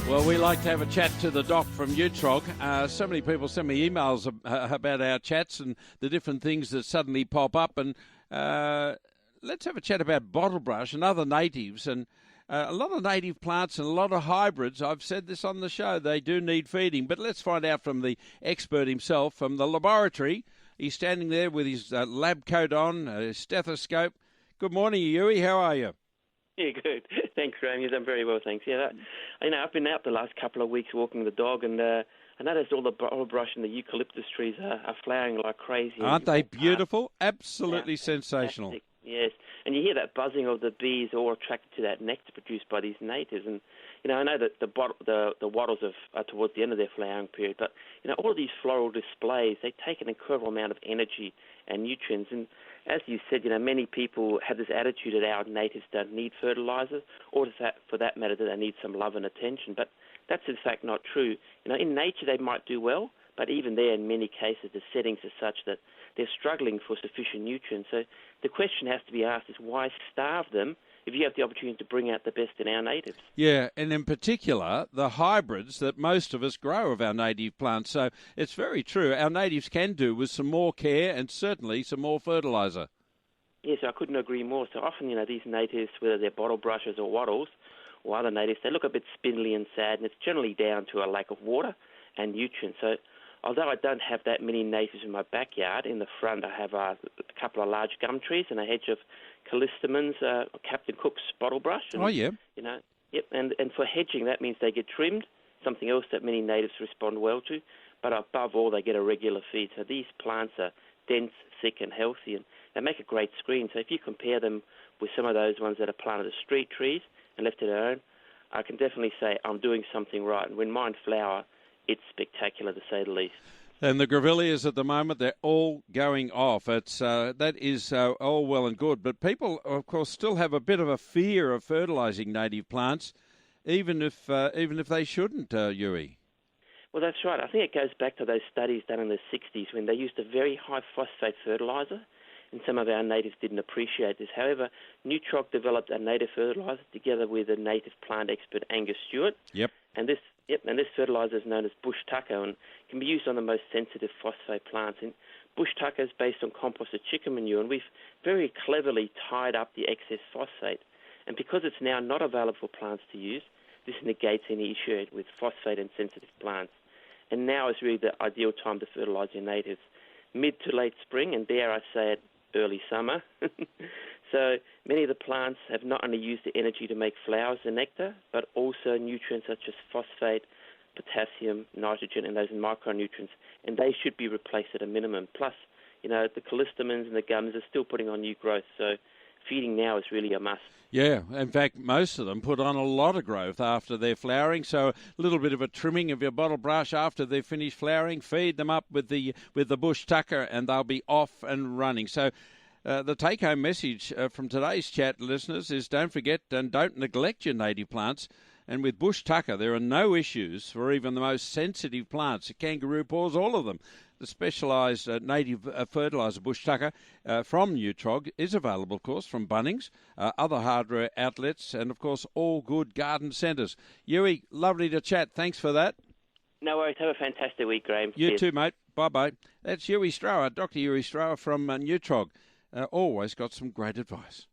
Well, we like to have a chat to the doc from Neutrog. So many people send me emails about our chats and the different things that suddenly pop up. And let's have a chat about Bottlebrush and other natives. And a lot of native plants and a lot of hybrids, I've said this on the show, they do need feeding. But let's find out from the expert himself, from the laboratory. He's standing there with his lab coat on, a stethoscope. Good morning, Yui. How are you? Yeah, good. Thanks, Graham. Yes, I'm very well, thanks. Yeah, I've been out the last couple of weeks walking the dog, and I noticed all the bottlebrush and the eucalyptus trees are flowering like crazy. Aren't they beautiful? Absolutely sensational. Fantastic. Yes, and you hear that buzzing of the bees all attracted to that nectar produced by these natives. And I know that the wattles are towards the end of their flowering period, but all of these floral displays, they take an incredible amount of energy and nutrients. And as you said, many people have this attitude that our natives don't need fertiliser, or for that matter, that they need some love and attention. But that's in fact not true. In nature they might do well, but even there, in many cases, the settings are such that they're struggling for sufficient nutrients. So the question has to be asked is, why starve them if you have the opportunity to bring out the best in our natives? Yeah, and in particular, the hybrids that most of us grow of our native plants. So it's very true. Our natives can do with some more care and certainly some more fertiliser. Yes, I couldn't agree more. So often, these natives, whether they're bottlebrushes or wattles or other natives, they look a bit spindly and sad, and it's generally down to a lack of water and nutrients. So although I don't have that many natives in my backyard, in the front I have a couple of large gum trees and a hedge of callistemons, Captain Cook's bottlebrush. And, Yep, and for hedging, that means they get trimmed, something else that many natives respond well to, but above all, they get a regular feed. So these plants are dense, thick, and healthy, and they make a great screen. So if you compare them with some of those ones that are planted as street trees and left to their own, I can definitely say I'm doing something right. And when mine flower, it's spectacular, to say the least. And the grevilleas at the moment, they're all going off. That is all well and good. But people, of course, still have a bit of a fear of fertilising native plants, even if they shouldn't, Yui. Well, that's right. I think it goes back to those studies done in the 60s when they used a very high phosphate fertiliser, and some of our natives didn't appreciate this. However, Neutrog developed a native fertiliser together with a native plant expert, Angus Stewart. Yep. And this fertiliser is known as Bushtucker and can be used on the most sensitive phosphate plants. And Bushtucker is based on composted chicken manure, and we've very cleverly tied up the excess phosphate. And because it's now not available for plants to use, this negates any issue with phosphate and sensitive plants. And now is really the ideal time to fertilise your natives, mid to late spring, and dare I say it, early summer. So many of the plants have not only used the energy to make flowers and nectar, but also nutrients such as phosphate, potassium, nitrogen, and those micronutrients, and they should be replaced at a minimum. Plus, the callistemons and the gums are still putting on new growth, so feeding now is really a must. Yeah, in fact, most of them put on a lot of growth after they're flowering, so a little bit of a trimming of your bottle brush after they've finished flowering, feed them up with the Bushtucker, and they'll be off and running. So the take-home message from today's chat, listeners, is don't forget and don't neglect your native plants. And with Bushtucker, there are no issues for even the most sensitive plants. The kangaroo paws, all of them. The specialised native fertiliser Bushtucker from Neutrog is available, of course, from Bunnings, other hardware outlets, and, of course, all good garden centres. Yui, lovely to chat. Thanks for that. No worries. Have a fantastic week, Graham. You Cheers. too, mate. Bye-bye. That's Yui Strower, Dr. Yui Strower from Neutrog. Always got some great advice.